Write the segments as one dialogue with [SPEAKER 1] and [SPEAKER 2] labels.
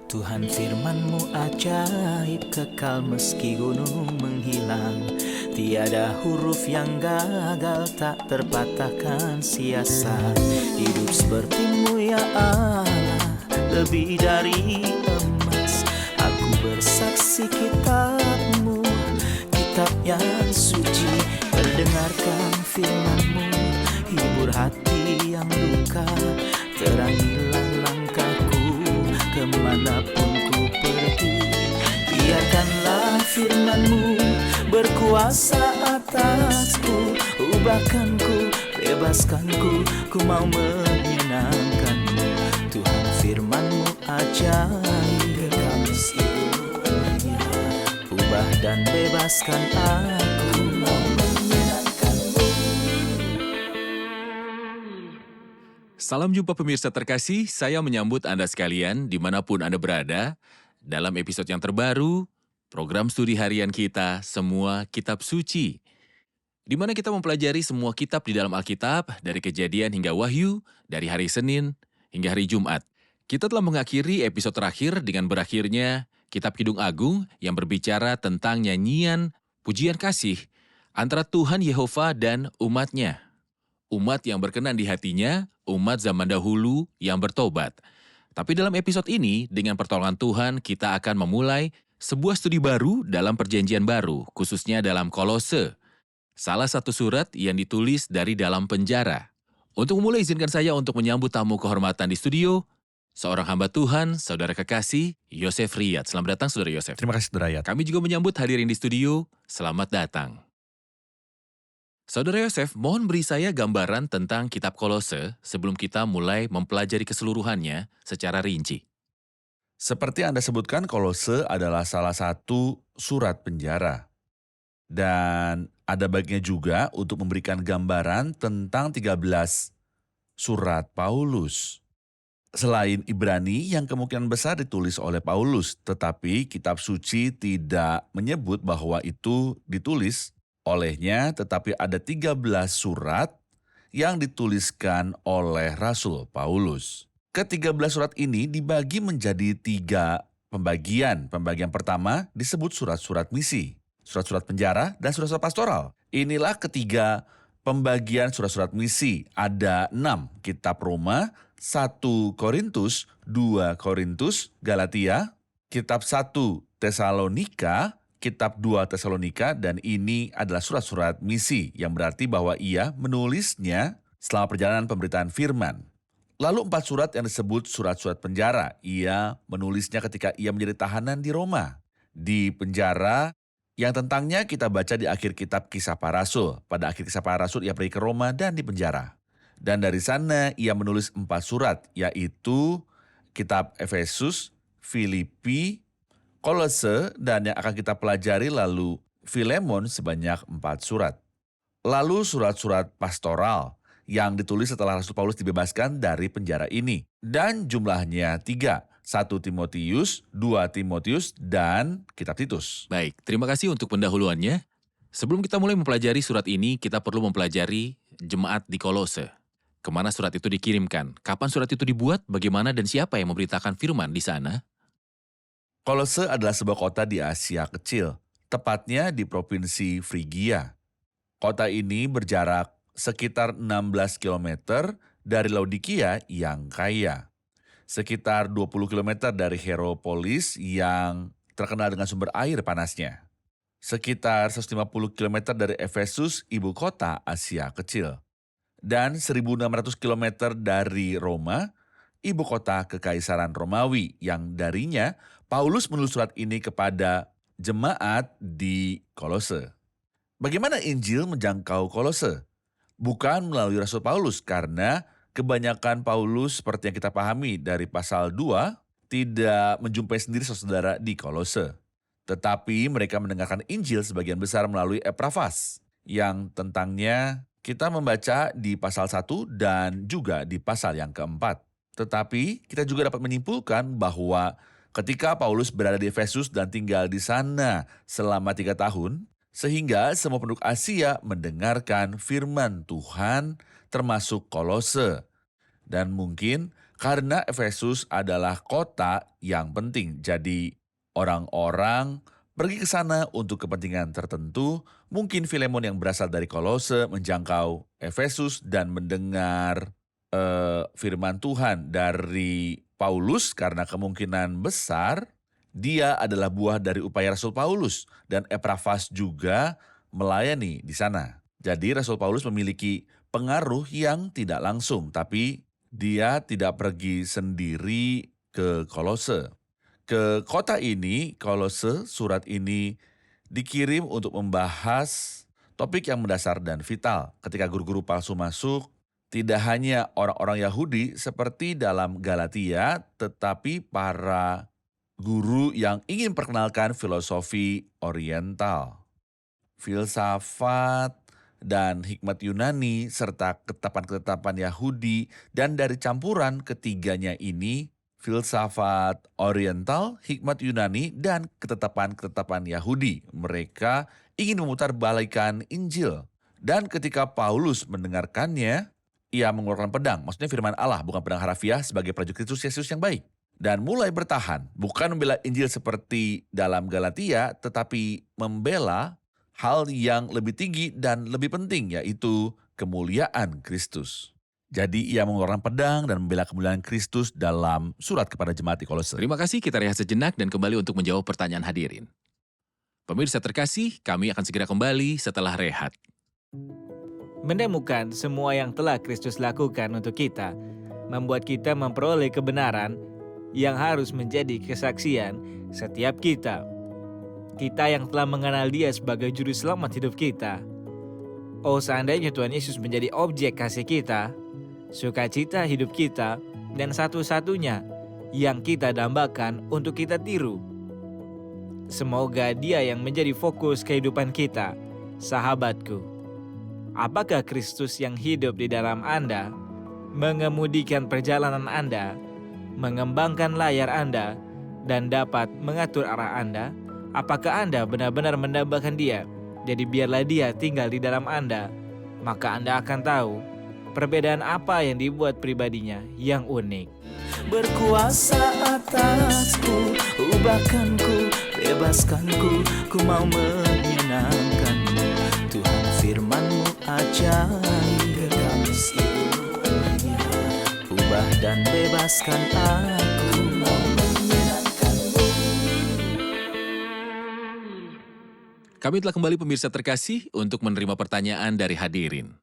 [SPEAKER 1] Tuhan firman-Mu ajaib, kekal meski gunung menghilang. Tiada huruf yang gagal, tak terpatahkan siasat. Hidup seperti-Mu ya Allah, lebih dari emas. Aku bersaksi kitab-Mu, kitab yang suci. Terdengarkan firman-Mu, hibur hati yang luka. Terangilah langkahku kemanapun ku pergi. Biarkanlah firman-Mu berkuasa atasku. Ubahkanku, bebaskanku, ku mau menyenangkan-Mu. Tuhan firman-Mu ajaib, kekal meski gunungnya. Ubah dan bebaskan aku, mau menyenangkan-Mu.
[SPEAKER 2] Salam jumpa pemirsa terkasih, saya menyambut Anda sekalian dimanapun Anda berada dalam episode yang terbaru, program studi harian kita, Semua Kitab Suci, di mana kita mempelajari semua kitab di dalam Alkitab, dari Kejadian hingga Wahyu, dari hari Senin hingga hari Jumat. Kita telah mengakhiri episode terakhir dengan berakhirnya Kitab Kidung Agung yang berbicara tentang nyanyian pujian kasih antara Tuhan Yehova dan umat-Nya. Umat yang berkenan di hatinya, umat zaman dahulu yang bertobat. Tapi dalam episode ini, dengan pertolongan Tuhan, kita akan memulai sebuah studi baru dalam perjanjian baru, khususnya dalam Kolose. Salah satu surat yang ditulis dari dalam penjara. Untuk memulai, izinkan saya untuk menyambut tamu kehormatan di studio, seorang hamba Tuhan, saudara kekasih, Yosef Riyad. Selamat datang, saudara Yosef.
[SPEAKER 3] Terima kasih, Saudara Yat.
[SPEAKER 2] Kami juga menyambut hadirin di studio, selamat datang. Saudara Yosef, mohon beri saya gambaran tentang kitab Kolose sebelum kita mulai mempelajari keseluruhannya secara rinci.
[SPEAKER 3] Seperti Anda sebutkan, Kolose adalah salah satu surat penjara. Dan ada baiknya juga untuk memberikan gambaran tentang 13 surat Paulus. Selain Ibrani yang kemungkinan besar ditulis oleh Paulus, tetapi kitab suci tidak menyebut bahwa itu ditulis olehnya, tetapi ada 13 surat yang dituliskan oleh Rasul Paulus. Ke-13 surat ini dibagi menjadi 3 pembagian. Pembagian pertama disebut surat-surat misi, surat-surat penjara, dan surat-surat pastoral. Inilah ketiga pembagian surat-surat misi. Ada 6, kitab Roma, 1 Korintus, 2 Korintus, Galatia, kitab 1 Tesalonika, kitab 2 Tesalonika, dan ini adalah surat-surat misi yang berarti bahwa ia menulisnya selama perjalanan pemberitaan firman. Lalu 4 surat yang disebut surat-surat penjara, ia menulisnya ketika ia menjadi tahanan di Roma. Di penjara yang tentangnya kita baca di akhir kitab Kisah Para Rasul. Pada akhir Kisah Para Rasul ia pergi ke Roma dan di penjara. Dan dari sana ia menulis 4 surat, yaitu kitab Efesus, Filipi, Kolose, dan yang akan kita pelajari lalu Filemon sebanyak 4 surat. Lalu surat-surat pastoral yang ditulis setelah Rasul Paulus dibebaskan dari penjara ini. Dan jumlahnya 3, 1 Timotius, 2 Timotius, dan kitab Titus.
[SPEAKER 2] Baik, terima kasih untuk pendahuluannya. Sebelum kita mulai mempelajari surat ini, kita perlu mempelajari jemaat di Kolose. Kemana surat itu dikirimkan? Kapan surat itu dibuat? Bagaimana dan siapa yang memberitakan firman di sana?
[SPEAKER 3] Kolose adalah sebuah kota di Asia Kecil, tepatnya di provinsi Frigia. Kota ini berjarak sekitar 16 km dari Laodikia yang kaya, sekitar 20 km dari Hierapolis yang terkenal dengan sumber air panasnya, sekitar 150 km dari Efesus, ibu kota Asia Kecil, dan 1.600 km dari Roma, ibu kota Kekaisaran Romawi, yang darinya Paulus menulis surat ini kepada jemaat di Kolose. Bagaimana Injil menjangkau Kolose? Bukan melalui Rasul Paulus, karena kebanyakan Paulus seperti yang kita pahami dari pasal 2 tidak menjumpai sendiri saudara di Kolose. Tetapi mereka mendengarkan Injil sebagian besar melalui Epaphras, yang tentangnya kita membaca di pasal 1 dan juga di pasal yang keempat. Tetapi kita juga dapat menyimpulkan bahwa ketika Paulus berada di Efesus dan tinggal di sana selama 3 tahun, sehingga semua penduduk Asia mendengarkan firman Tuhan termasuk Kolose. Dan mungkin Karena Efesus adalah kota yang penting. Jadi orang-orang pergi ke sana untuk kepentingan tertentu. Mungkin Filemon yang berasal dari Kolose menjangkau Efesus dan mendengar firman Tuhan dari Paulus, karena kemungkinan besar dia adalah buah dari upaya Rasul Paulus, dan Epafras juga melayani di sana. Jadi Rasul Paulus memiliki pengaruh yang tidak langsung, tapi dia tidak pergi sendiri ke Kolose. Ke kota ini, Kolose, surat ini dikirim untuk membahas topik yang mendasar dan vital. Ketika guru-guru palsu masuk, tidak hanya orang-orang Yahudi seperti dalam Galatia, tetapi para guru yang ingin perkenalkan filosofi oriental, filsafat, dan hikmat Yunani, serta ketetapan-ketetapan Yahudi, dan dari campuran ketiganya ini, filsafat oriental, hikmat Yunani, dan ketetapan-ketetapan Yahudi, mereka ingin memutarbalikan Injil. Dan ketika Paulus mendengarkannya, ia mengeluarkan pedang, maksudnya firman Allah, bukan pedang harafiah, sebagai prajurit Kristus Yesus yang baik. Dan mulai bertahan, bukan membela Injil seperti dalam Galatia, tetapi membela hal yang lebih tinggi dan lebih penting, yaitu kemuliaan Kristus. Jadi ia mengeluarkan pedang dan membela kemuliaan Kristus dalam surat kepada jemaat di Kolose.
[SPEAKER 2] Terima kasih, kita rehat sejenak dan kembali untuk menjawab pertanyaan hadirin. Pemirsa terkasih, kami akan segera kembali setelah rehat.
[SPEAKER 1] Menemukan semua yang telah Kristus lakukan untuk kita, membuat kita memperoleh kebenaran yang harus menjadi kesaksian setiap kita. Kita yang telah mengenal Dia sebagai juru selamat hidup kita. Oh, seandainya Tuhan Yesus menjadi objek kasih kita, sukacita hidup kita, dan satu-satunya yang kita dambakan untuk kita tiru. Semoga Dia yang menjadi fokus kehidupan kita. Sahabatku, apakah Kristus yang hidup di dalam Anda mengemudikan perjalanan Anda, mengembangkan layar Anda, dan dapat mengatur arah Anda? Apakah Anda benar-benar mendambakan Dia? Jadi biarlah Dia tinggal di dalam Anda, maka Anda akan tahu perbedaan apa yang dibuat pribadinya yang unik.
[SPEAKER 4] Berkuasa atasku, ubahkanku, bebaskanku, ku mau menyenangkanmu. Tuhan firman-Mu ajaib, kekal seluruhnya. Ubah dan bebaskan aku, mau menyenangkanmu.
[SPEAKER 2] Kami telah kembali pemirsa terkasih untuk menerima pertanyaan dari hadirin.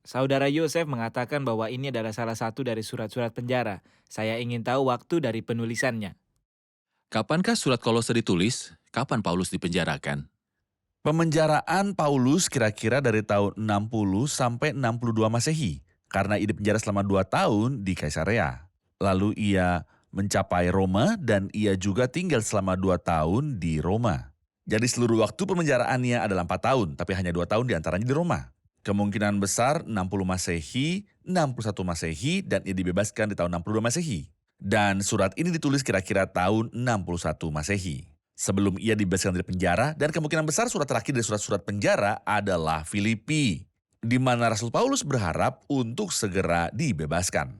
[SPEAKER 1] Saudara Yosef mengatakan bahwa ini adalah salah satu dari surat-surat penjara. Saya ingin tahu waktu dari penulisannya.
[SPEAKER 2] Kapankah surat Kolose ditulis? Kapan Paulus dipenjarakan?
[SPEAKER 3] Pemenjaraan Paulus kira-kira dari tahun 60 sampai 62 Masehi, karena ia dipenjara selama 2 tahun di Kaisarea. Lalu ia mencapai Roma dan ia juga tinggal selama 2 tahun di Roma. Jadi seluruh waktu pemenjaraannya adalah 4 tahun, tapi hanya 2 tahun diantaranya di Roma. Kemungkinan besar 60 Masehi, 61 Masehi, dan ia dibebaskan di tahun 62 Masehi. Dan surat ini ditulis kira-kira tahun 61 Masehi. Sebelum ia dibebaskan dari penjara, dan kemungkinan besar surat terakhir dari surat-surat penjara adalah Filipi, di mana Rasul Paulus berharap untuk segera dibebaskan.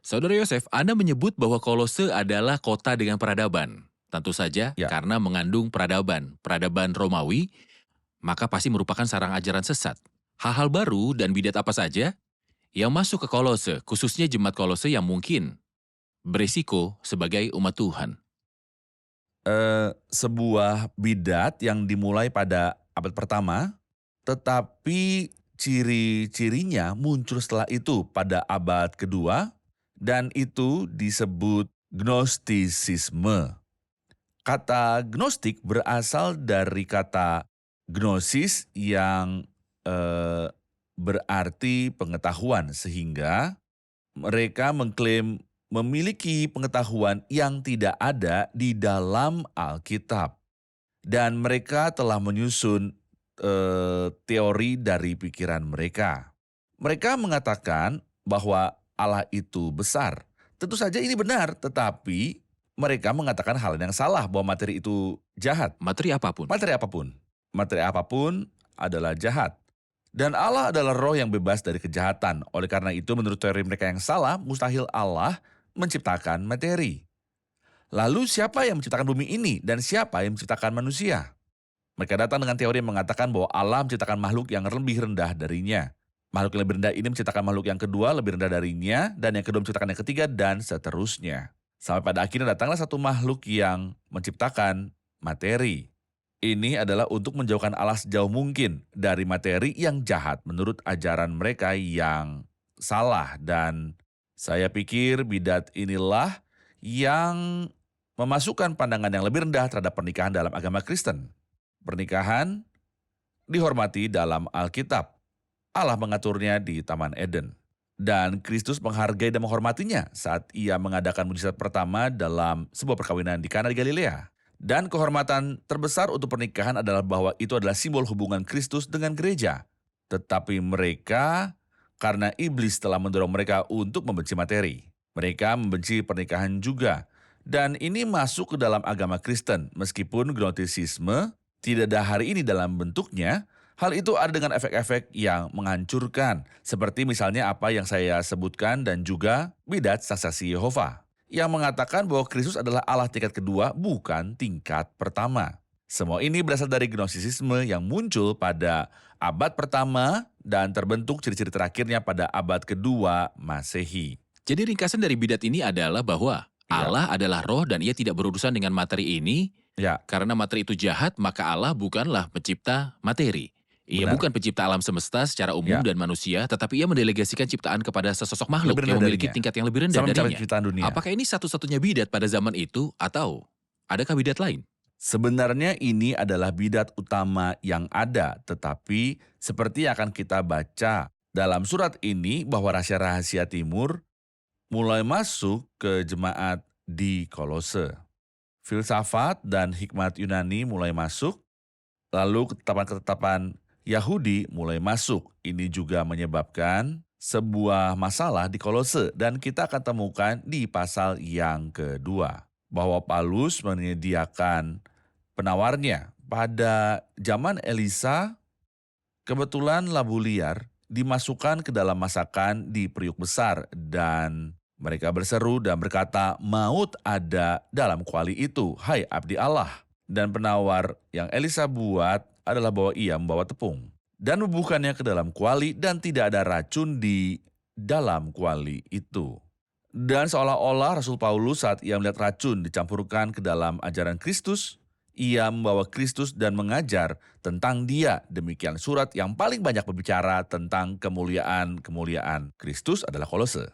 [SPEAKER 2] Saudara Yosef, Anda menyebut bahwa Kolose adalah kota dengan peradaban. Tentu saja,
[SPEAKER 3] Ya.
[SPEAKER 2] karena mengandung peradaban Romawi, maka pasti merupakan sarang ajaran sesat. Hal-hal baru dan bidat apa saja yang masuk ke Kolose, khususnya jemaat Kolose yang mungkin berisiko sebagai umat Tuhan.
[SPEAKER 3] Sebuah bidat yang dimulai pada abad pertama, tetapi ciri-cirinya muncul setelah itu pada abad kedua, dan itu disebut Gnostisisme. Kata Gnostik berasal dari kata gnosis yang berarti pengetahuan, sehingga mereka mengklaim memiliki pengetahuan yang tidak ada di dalam Alkitab. Dan mereka telah menyusun teori dari pikiran mereka. Mereka mengatakan bahwa Allah itu besar. Tentu saja ini benar, tetapi mereka mengatakan hal yang salah, bahwa materi itu jahat.
[SPEAKER 2] Materi apapun.
[SPEAKER 3] Materi apapun adalah jahat. Dan Allah adalah roh yang bebas dari kejahatan. Oleh karena itu, menurut teori mereka yang salah, mustahil Allah menciptakan materi. Lalu siapa yang menciptakan bumi ini dan siapa yang menciptakan manusia? Mereka datang dengan teori yang mengatakan bahwa Allah menciptakan makhluk yang lebih rendah darinya. Makhluk yang lebih rendah ini menciptakan makhluk yang kedua lebih rendah darinya, dan yang kedua menciptakan yang ketiga, dan seterusnya. Sampai pada akhirnya datanglah satu makhluk yang menciptakan materi. Ini adalah untuk menjauhkan Allah sejauh mungkin dari materi yang jahat menurut ajaran mereka yang salah. Dan saya pikir bidat inilah yang memasukkan pandangan yang lebih rendah terhadap pernikahan dalam agama Kristen. Pernikahan dihormati dalam Alkitab. Allah mengaturnya di Taman Eden. Dan Kristus menghargai dan menghormatinya saat ia mengadakan mujizat pertama dalam sebuah perkawinan di Kana di Galilea. Dan kehormatan terbesar untuk pernikahan adalah bahwa itu adalah simbol hubungan Kristus dengan gereja. Tetapi mereka, karena iblis telah mendorong mereka untuk membenci materi. Mereka membenci pernikahan juga. Dan ini masuk ke dalam agama Kristen. Meskipun gnostisisme tidak ada hari ini dalam bentuknya, hal itu ada dengan efek-efek yang menghancurkan. Seperti misalnya apa yang saya sebutkan dan juga bidat saksi Yehova, yang mengatakan bahwa Kristus adalah Allah tingkat kedua, bukan tingkat pertama. Semua ini berasal dari gnostisisme yang muncul pada abad pertama dan terbentuk ciri-ciri terakhirnya pada abad kedua Masehi.
[SPEAKER 2] Jadi ringkasan dari bidat ini adalah bahwa Allah adalah roh dan ia tidak berurusan dengan materi ini.
[SPEAKER 3] Ya,
[SPEAKER 2] Karena materi itu jahat, maka Allah bukanlah pencipta materi. Ia
[SPEAKER 3] Benar.
[SPEAKER 2] bukan pencipta alam semesta secara umum
[SPEAKER 3] Ya.
[SPEAKER 2] dan manusia, tetapi ia mendelegasikan ciptaan kepada sesosok makhluk
[SPEAKER 3] Lebih
[SPEAKER 2] yang
[SPEAKER 3] rendah
[SPEAKER 2] memiliki
[SPEAKER 3] darinya.
[SPEAKER 2] tingkat yang lebih rendah
[SPEAKER 3] sama mencari
[SPEAKER 2] darinya.
[SPEAKER 3] ciptaan dunia.
[SPEAKER 2] Apakah ini satu-satunya bidat pada zaman itu atau adakah bidat lain?
[SPEAKER 3] Sebenarnya ini adalah bidat utama yang ada, tetapi seperti yang akan kita baca dalam surat ini bahwa rahasia-rahasia timur mulai masuk ke jemaat di Kolose. Filsafat dan hikmat Yunani mulai masuk, lalu ketetapan-ketetapan Yahudi mulai masuk. Ini juga menyebabkan sebuah masalah di Kolose dan kita akan temukan di pasal yang kedua. Bahwa Paulus menyediakan penawarnya. Pada zaman Elisa, kebetulan labu liar dimasukkan ke dalam masakan di periuk besar dan mereka berseru dan berkata, maut ada dalam kuali itu, hai abdi Allah. Dan penawar yang Elisa buat adalah bahwa ia membawa tepung dan membubuhkannya ke dalam kuali dan tidak ada racun di dalam kuali itu. Dan seolah-olah Rasul Paulus saat ia melihat racun dicampurkan ke dalam ajaran Kristus, ia membawa Kristus dan mengajar tentang dia. Demikian surat yang paling banyak berbicara tentang kemuliaan Kristus adalah Kolose.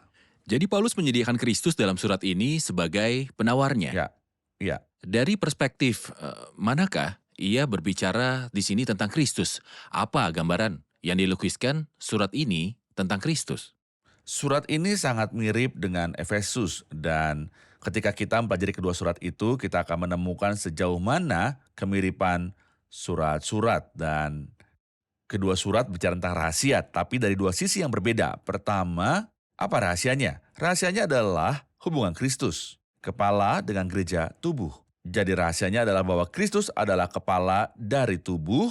[SPEAKER 2] Jadi Paulus menyediakan Kristus dalam surat ini sebagai penawarnya.
[SPEAKER 3] Ya.
[SPEAKER 2] Dari perspektif manakah ia berbicara di sini tentang Kristus? Apa gambaran yang dilukiskan surat ini tentang Kristus?
[SPEAKER 3] Surat ini sangat mirip dengan Efesus dan ketika kita mempelajari kedua surat itu, kita akan menemukan sejauh mana kemiripan surat-surat. Dan kedua surat bicara tentang rahasia, tapi dari dua sisi yang berbeda. Pertama, apa rahasianya? Rahasianya adalah hubungan Kristus, kepala dengan gereja tubuh. Jadi rahasianya adalah bahwa Kristus adalah kepala dari tubuh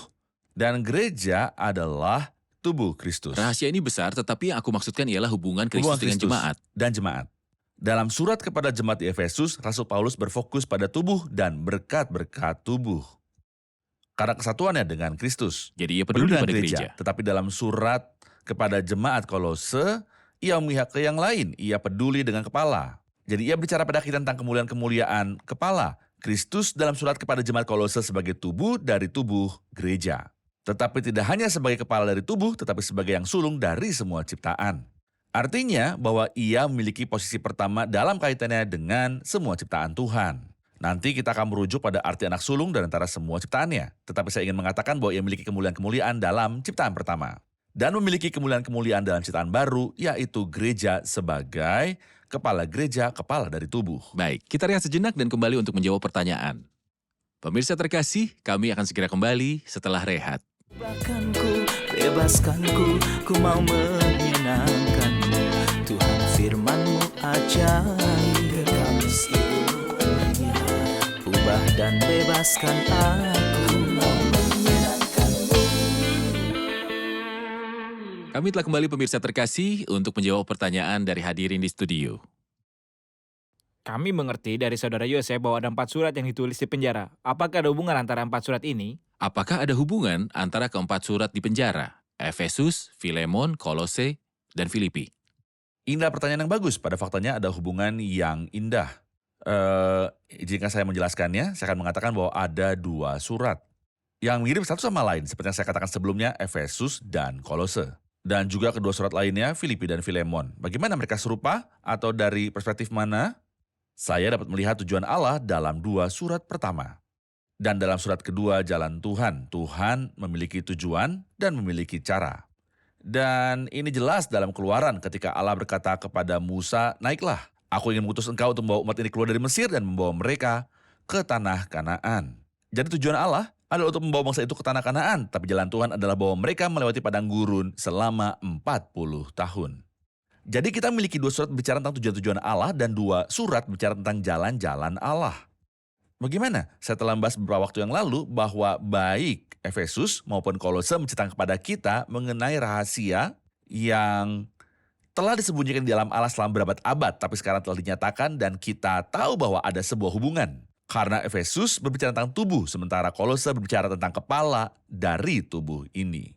[SPEAKER 3] dan gereja adalah tubuh Kristus.
[SPEAKER 2] Rahasia ini besar, tetapi yang aku maksudkan ialah hubungan Kristus dengan jemaat.
[SPEAKER 3] Dan jemaat. Dalam surat kepada jemaat di Efesus, Rasul Paulus berfokus pada tubuh dan berkat-berkat tubuh. Karena kesatuannya dengan Kristus.
[SPEAKER 2] Jadi ia peduli
[SPEAKER 3] dengan
[SPEAKER 2] pada gereja.
[SPEAKER 3] Tetapi dalam surat kepada jemaat Kolose, ia memihak ke yang lain. Ia peduli dengan kepala. Jadi ia bicara pada kita tentang kemuliaan-kemuliaan kepala. Kristus dalam surat kepada jemaat Kolose sebagai tubuh dari tubuh gereja. Tetapi tidak hanya sebagai kepala dari tubuh, tetapi sebagai yang sulung dari semua ciptaan. Artinya bahwa ia memiliki posisi pertama dalam kaitannya dengan semua ciptaan Tuhan. Nanti kita akan merujuk pada arti anak sulung dari antara semua ciptaannya. Tetapi saya ingin mengatakan bahwa ia memiliki kemuliaan-kemuliaan dalam ciptaan pertama. Dan memiliki kemuliaan-kemuliaan dalam ciptaan baru, yaitu gereja sebagai kepala gereja, kepala dari tubuh.
[SPEAKER 2] Baik, kita rehat sejenak dan kembali untuk menjawab pertanyaan. Pemirsa terkasih, kami akan segera kembali setelah rehat.
[SPEAKER 4] Bebaskanku, ku mau menyenangkanmu. Tuhan firman-Mu ajaib, kami seluruhnya. Ubah dan bebaskan aku, mau menyenangkanmu.
[SPEAKER 2] Kami telah kembali pemirsa terkasih untuk menjawab pertanyaan dari hadirin di studio.
[SPEAKER 1] Kami mengerti dari saudara Yosef bahwa ada 4 surat yang ditulis di penjara. Apakah ada hubungan antara 4 surat ini?
[SPEAKER 2] Apakah ada hubungan antara keempat surat di penjara? Efesus, Filemon, Kolose, dan Filipi.
[SPEAKER 3] Indah pertanyaan yang bagus. Pada faktanya ada hubungan yang indah. Jika saya menjelaskannya, saya akan mengatakan bahwa ada 2 surat yang mirip satu sama lain, seperti yang saya katakan sebelumnya, Efesus dan Kolose. Dan juga kedua surat lainnya, Filipi dan Filemon. Bagaimana mereka serupa atau dari perspektif mana? Saya dapat melihat tujuan Allah dalam 2 surat pertama. Dan dalam surat kedua, jalan Tuhan. Tuhan memiliki tujuan dan memiliki cara. Dan ini jelas dalam Keluaran ketika Allah berkata kepada Musa, "Naiklah, aku ingin mengutus engkau untuk membawa umat ini keluar dari Mesir dan membawa mereka ke tanah Kanaan." Jadi tujuan Allah adalah untuk membawa bangsa itu ke tanah Kanaan, tapi jalan Tuhan adalah bahwa mereka melewati padang gurun selama 40 tahun. Jadi kita memiliki 2 surat bicara tentang tujuan-tujuan Allah dan 2 surat bicara tentang jalan-jalan Allah. Bagaimana? Saya telah membahas beberapa waktu yang lalu bahwa baik Efesus maupun Kolose menceritakan kepada kita mengenai rahasia yang telah disembunyikan di dalam Allah selama berabad-abad, tapi sekarang telah dinyatakan dan kita tahu bahwa ada sebuah hubungan. Karena Efesus berbicara tentang tubuh, sementara Kolose berbicara tentang kepala dari tubuh ini.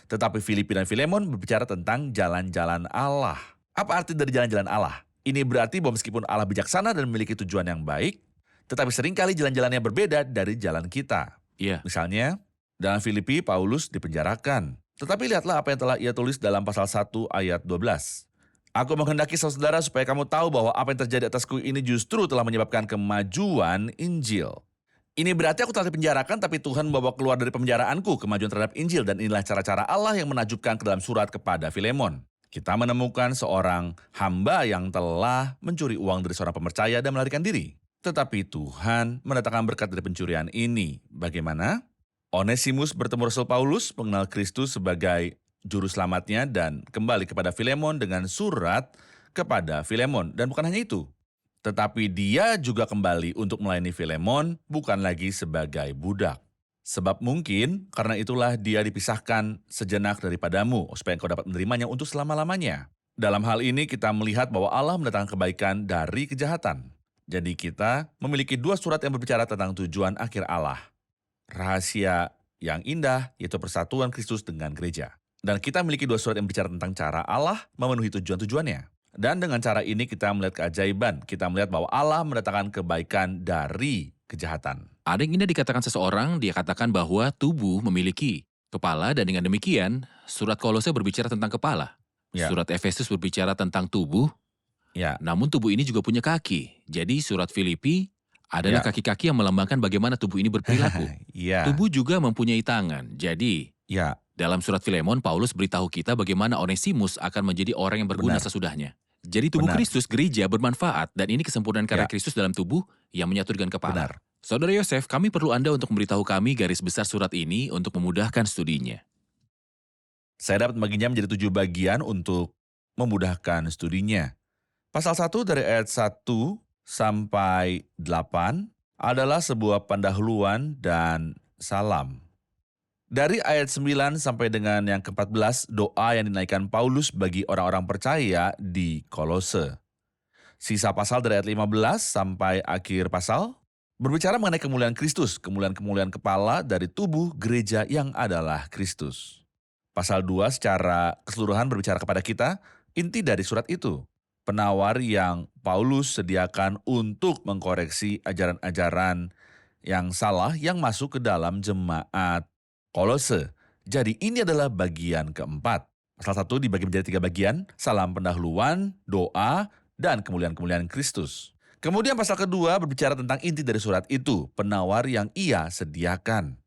[SPEAKER 3] Tetapi Filipi dan Filemon berbicara tentang jalan-jalan Allah. Apa arti dari jalan-jalan Allah? Ini berarti bahwa meskipun Allah bijaksana dan memiliki tujuan yang baik, tetapi seringkali jalan-jalannya berbeda dari jalan kita.
[SPEAKER 2] Iya.
[SPEAKER 3] Misalnya, dalam Filipi, Paulus dipenjarakan. Tetapi lihatlah apa yang telah ia tulis dalam pasal 1 ayat 12. "Aku menghendaki saudara supaya kamu tahu bahwa apa yang terjadi atasku ini justru telah menyebabkan kemajuan Injil." Ini berarti aku telah dipenjarakan, tapi Tuhan membawa keluar dari pemenjaraanku kemajuan terhadap Injil, dan inilah cara-cara Allah yang menakjubkan ke dalam surat kepada Filemon. Kita menemukan seorang hamba yang telah mencuri uang dari seorang pemercaya dan melarikan diri. Tetapi Tuhan mendatangkan berkat dari pencurian ini. Bagaimana? Onesimus bertemu Rasul Paulus, mengenal Kristus sebagai juru selamatnya, dan kembali kepada Filemon dengan surat kepada Filemon. Dan bukan hanya itu, tetapi dia juga kembali untuk melayani Filemon, bukan lagi sebagai budak. Sebab mungkin karena itulah dia dipisahkan sejenak daripadamu, supaya engkau dapat menerimanya untuk selama-lamanya. Dalam hal ini kita melihat bahwa Allah mendatangkan kebaikan dari kejahatan. Jadi kita memiliki 2 surat yang berbicara tentang tujuan akhir Allah. Rahasia yang indah, yaitu persatuan Kristus dengan gereja. Dan kita memiliki 2 surat yang berbicara tentang cara Allah memenuhi tujuan-tujuannya. Dan dengan cara ini kita melihat keajaiban. Kita melihat bahwa Allah mendatangkan kebaikan dari kejahatan.
[SPEAKER 2] Ada yang indah dikatakan seseorang, dia katakan bahwa tubuh memiliki kepala, dan dengan demikian surat Kolose berbicara tentang kepala.
[SPEAKER 3] Ya.
[SPEAKER 2] Surat Efesus berbicara tentang tubuh,
[SPEAKER 3] Ya,
[SPEAKER 2] namun tubuh ini juga punya kaki. Jadi surat Filipi adalah
[SPEAKER 3] Ya.
[SPEAKER 2] kaki-kaki yang melambangkan bagaimana tubuh ini berperilaku.
[SPEAKER 3] ya,
[SPEAKER 2] Tubuh juga mempunyai tangan. Jadi
[SPEAKER 3] ya,
[SPEAKER 2] dalam surat Filemon, Paulus beritahu kita bagaimana Onesimus akan menjadi orang yang berguna
[SPEAKER 3] Benar.
[SPEAKER 2] sesudahnya. Jadi tubuh
[SPEAKER 3] Benar.
[SPEAKER 2] Kristus, gereja, bermanfaat, dan ini kesempurnaan karya
[SPEAKER 3] Ya.
[SPEAKER 2] Kristus dalam tubuh yang menyatu dengan kepala.
[SPEAKER 3] benar.
[SPEAKER 2] Saudara Yosef, kami perlu Anda untuk memberitahu kami garis besar surat ini untuk memudahkan studinya.
[SPEAKER 3] Saya dapat membaginya menjadi 7 bagian untuk memudahkan studinya. Pasal 1 dari ayat 1 sampai 8 adalah sebuah pendahuluan dan salam. Dari ayat 9 sampai dengan yang ke-14, doa yang dinaikkan Paulus bagi orang-orang percaya di Kolose. Sisa pasal dari ayat 15 sampai akhir pasal berbicara mengenai kemuliaan Kristus, kemuliaan-kemuliaan kepala dari tubuh gereja yang adalah Kristus. Pasal 2 secara keseluruhan berbicara kepada kita, inti dari surat itu. Penawar yang Paulus sediakan untuk mengkoreksi ajaran-ajaran yang salah yang masuk ke dalam jemaat Kolose. Jadi ini adalah bagian keempat. Pasal 1 dibagi menjadi 3 bagian, salam pendahuluan, doa, dan kemuliaan-kemuliaan Kristus. Kemudian pasal kedua berbicara tentang inti dari surat itu, penawar yang ia sediakan.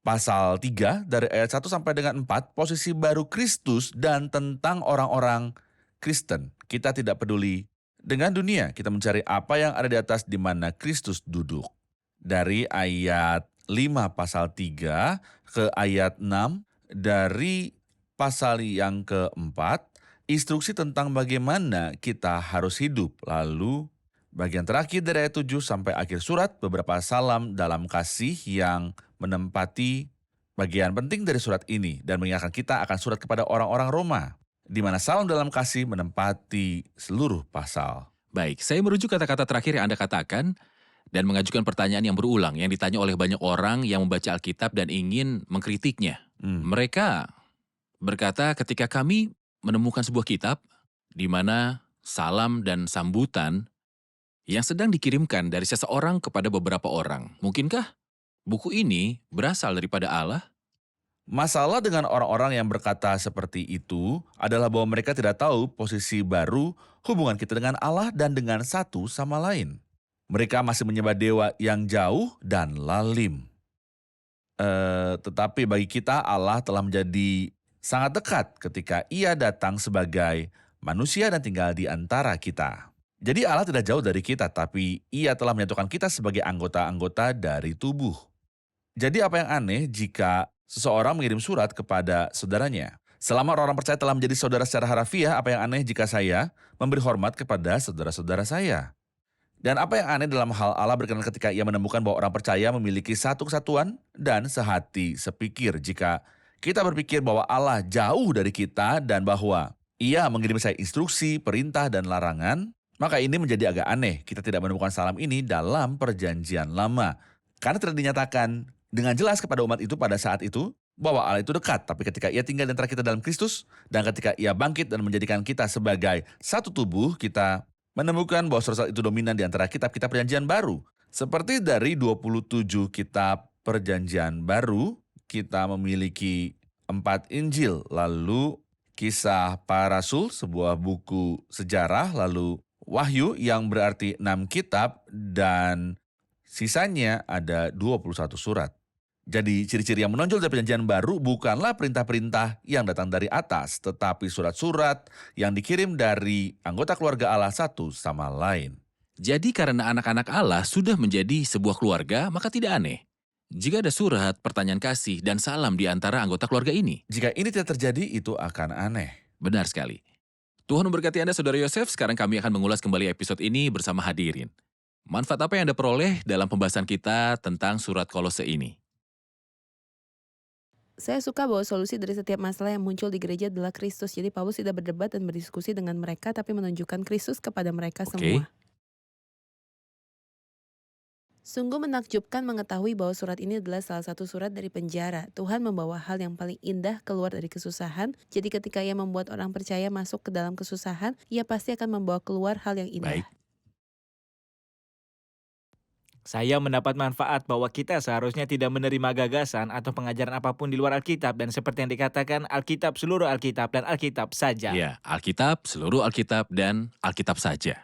[SPEAKER 3] Pasal 3 dari ayat 1 sampai dengan 4, posisi baru Kristus dan tentang orang-orang Kristen. Kita tidak peduli dengan dunia, kita mencari apa yang ada di atas di mana Kristus duduk. Dari ayat 5 pasal 3 ke ayat 6, dari pasal yang keempat, instruksi tentang bagaimana kita harus hidup. Lalu bagian terakhir dari ayat 7 sampai akhir surat, beberapa salam dalam kasih yang menempati bagian penting dari surat ini dan mengingatkan kita akan surat kepada orang-orang Roma, di mana salam dalam kasih menempati seluruh pasal.
[SPEAKER 2] Baik, saya merujuk kata-kata terakhir yang Anda katakan dan mengajukan pertanyaan yang berulang yang ditanya oleh banyak orang yang membaca Alkitab dan ingin mengkritiknya. Mereka berkata ketika kami menemukan sebuah kitab di mana salam dan sambutan yang sedang dikirimkan dari seseorang kepada beberapa orang. Mungkinkah buku ini berasal daripada Allah?
[SPEAKER 3] Masalah dengan orang-orang yang berkata seperti itu adalah bahwa mereka tidak tahu posisi baru hubungan kita dengan Allah dan dengan satu sama lain. Mereka masih menyembah dewa yang jauh dan lalim. Tetapi bagi kita Allah telah menjadi sangat dekat ketika Ia datang sebagai manusia dan tinggal di antara kita. Jadi Allah tidak jauh dari kita, tapi Ia telah menyatukan kita sebagai anggota-anggota dari tubuh. Jadi apa yang aneh jika seseorang mengirim surat kepada saudaranya? Selama orang percaya telah menjadi saudara secara harafiah, apa yang aneh jika saya memberi hormat kepada saudara-saudara saya? Dan apa yang aneh dalam hal Allah berkenan ketika Ia menemukan bahwa orang percaya memiliki satu kesatuan dan sehati sepikir. Jika kita berpikir bahwa Allah jauh dari kita dan bahwa Ia mengirim saya instruksi, perintah, dan larangan, maka ini menjadi agak aneh. Kita tidak menemukan salam ini dalam perjanjian lama. Karena tidak dinyatakan dengan jelas kepada umat itu pada saat itu bahwa Allah itu dekat. Tapi ketika Ia tinggal di antara kita dalam Kristus, dan ketika Ia bangkit dan menjadikan kita sebagai satu tubuh, kita menemukan bahwa surat itu dominan di antara kitab-kitab perjanjian baru. Seperti dari 27 kitab perjanjian baru, kita memiliki 4 Injil, lalu Kisah Para Rasul, sebuah buku sejarah, lalu Wahyu yang berarti 6 kitab, dan sisanya ada 21 surat. Jadi ciri-ciri yang menonjol dari perjanjian baru bukanlah perintah-perintah yang datang dari atas, tetapi surat-surat yang dikirim dari anggota keluarga Allah satu sama lain.
[SPEAKER 2] Jadi karena anak-anak Allah sudah menjadi sebuah keluarga, maka tidak aneh jika ada surat, pertanyaan kasih, dan salam di antara anggota keluarga ini.
[SPEAKER 3] Jika ini tidak terjadi, itu akan aneh.
[SPEAKER 2] Benar sekali. Tuhan memberkati Anda, Saudara Yosef. Sekarang kami akan mengulas kembali episode ini bersama hadirin. Manfaat apa yang Anda peroleh dalam pembahasan kita tentang surat Kolose ini?
[SPEAKER 5] Saya suka bahwa solusi dari setiap masalah yang muncul di gereja adalah Kristus. Jadi Paulus tidak berdebat dan berdiskusi dengan mereka, tapi menunjukkan Kristus kepada mereka semua. Sungguh menakjubkan mengetahui bahwa surat ini adalah salah satu surat dari penjara. Tuhan membawa hal yang paling indah keluar dari kesusahan. Jadi ketika Ia membuat orang percaya masuk ke dalam kesusahan, Ia pasti akan membawa keluar hal yang indah.
[SPEAKER 2] Baik.
[SPEAKER 1] Saya mendapat manfaat bahwa kita seharusnya tidak menerima gagasan atau pengajaran apapun di luar Alkitab. Dan seperti yang dikatakan, Alkitab, seluruh Alkitab, dan Alkitab saja.
[SPEAKER 2] Ya, Alkitab, seluruh Alkitab, dan Alkitab saja.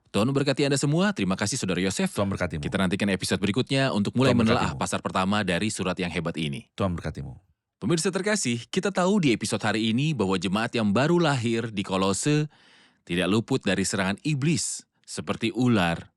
[SPEAKER 2] Tuhan memberkati Anda semua. Terima kasih Saudara Yosef.
[SPEAKER 3] Tuhan berkatimu.
[SPEAKER 2] Kita nantikan episode berikutnya untuk mulai
[SPEAKER 3] Tuhan
[SPEAKER 2] menelaah
[SPEAKER 3] berkatimu.
[SPEAKER 2] pasar pertama dari surat yang hebat ini.
[SPEAKER 3] Tuhan berkatimu.
[SPEAKER 2] Pemirsa terkasih, kita tahu di episode hari ini bahwa jemaat yang baru lahir di Kolose tidak luput dari serangan iblis seperti ular,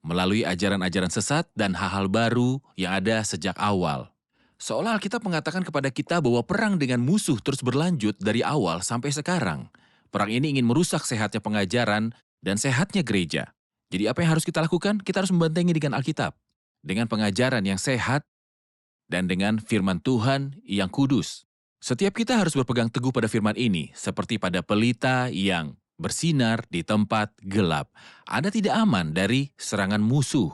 [SPEAKER 2] melalui ajaran-ajaran sesat dan hal-hal baru yang ada sejak awal. Seolah Alkitab mengatakan kepada kita bahwa perang dengan musuh terus berlanjut dari awal sampai sekarang. Perang ini ingin merusak sehatnya pengajaran dan sehatnya gereja. Jadi apa yang harus kita lakukan? Kita harus membentengi dengan Alkitab, dengan pengajaran yang sehat, dan dengan firman Tuhan yang kudus. Setiap kita harus berpegang teguh pada firman ini, seperti pada pelita yang bersinar di tempat gelap. Anda tidak aman dari serangan musuh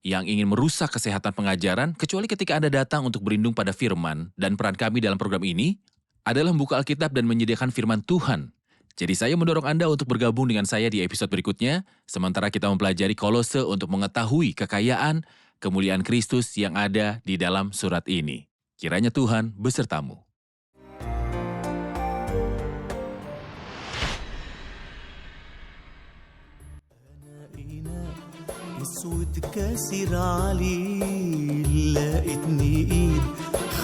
[SPEAKER 2] yang ingin merusak kesehatan pengajaran, kecuali ketika Anda datang untuk berlindung pada firman, dan peran kami dalam program ini adalah membuka Alkitab dan menyediakan firman Tuhan. Jadi saya mendorong Anda untuk bergabung dengan saya di episode berikutnya, sementara kita mempelajari Kolose untuk mengetahui kekayaan, kemuliaan Kristus yang ada di dalam surat ini. Kiranya Tuhan besertamu.
[SPEAKER 4] اسود كاسر عليل لقيتني ايد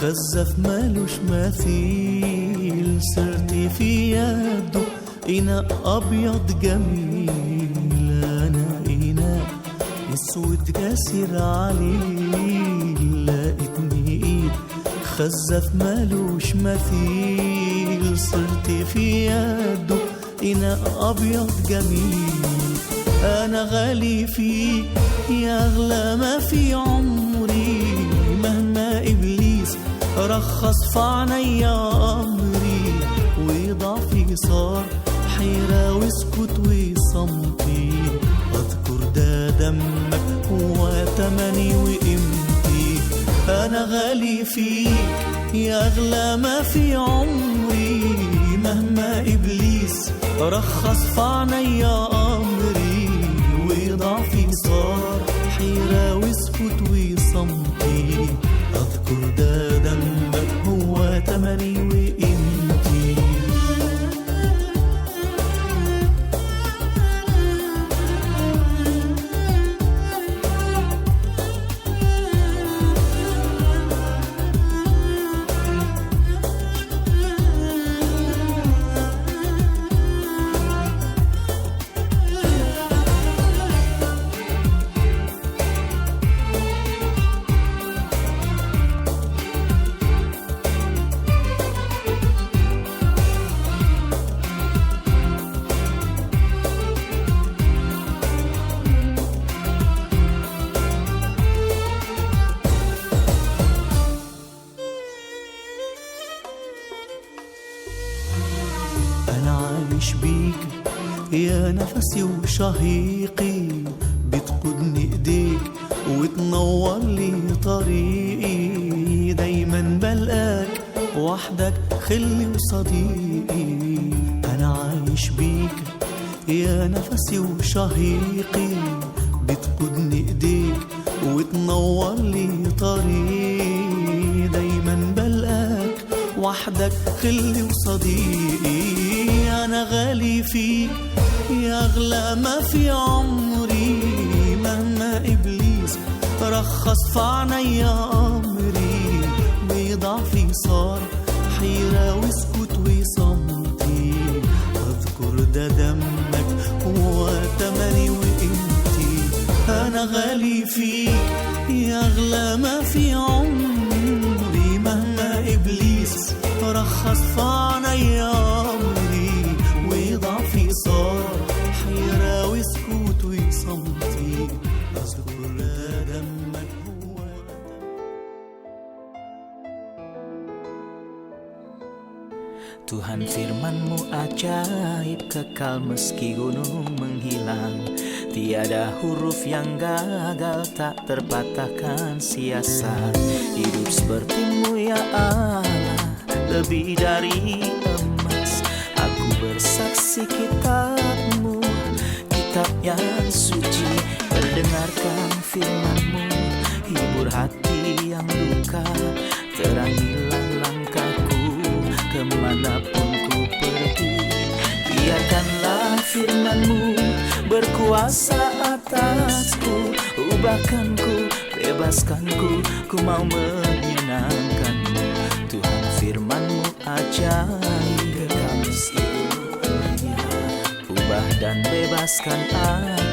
[SPEAKER 4] خزف مالوش مثيل صرت في يده إناء أبيض جميل أنا إناء اسود كاسر عليل لقيتني ايد خزف مالوش مثيل صرت في يده إناء أبيض جميل أنا غالي فيك يا أغلى ما في عمري مهما إبليس رخص في عينيا أمري وضعفي صار حيرة واسكت وصمتي. أذكر ده دمك هو تمني وقيمتي. أنا غالي فيك يا أغلى ما في عمري. مهما إبليس رخص في عينيا أمري وضعفي صار حيرة واسكت وصمتي. أذكر ده دمك هو تمني وقيمتي. أنا عايش بيك يا نفسي وشهيقي. بتقودني إيديك وتنور لي طريقي. دايما بلقاك وحدك خلي وصديقي. أنا عايش بيك يا نفسي وشهيقي. بتقودني إيديك وتنور لي طريقي. دايما بلقاك وحدك خلي وصديقي. أنا غالي فيك يا أغلى ما في عمري. مهما إبليس رخص في عينيا أمري بضعفي صار حيرة واسكت وصمتي. أذكر ده دمك هو تمني وقيمتي. أنا غالي فيك يا أغلى ما في عمري. مهما إبليس رخص في عينيا أمري وضعفي صار حيرة واسكت وصمتي. أذكر دمك هو
[SPEAKER 6] Tuhan firman-Mu ajaib, kekal meski gunung menghilang. Tiada huruf yang gagal, tak terpatahkan siasat. Hidup seperti-Mu ya Allah, lebih dari emas. Aku bersaksi kitab-Mu, kitab yang suci. Mendengarkan firman-Mu, hibur hati yang duka. Terangilah langkahku kemanapun ku pergi. Biarkanlah firman-Mu berkuasa atasku. Ubahkanku, bebaskanku, ku mau menyenangkan-Mu. Tuhan firman-Mu ajaib, ubah dan bebaskan aku.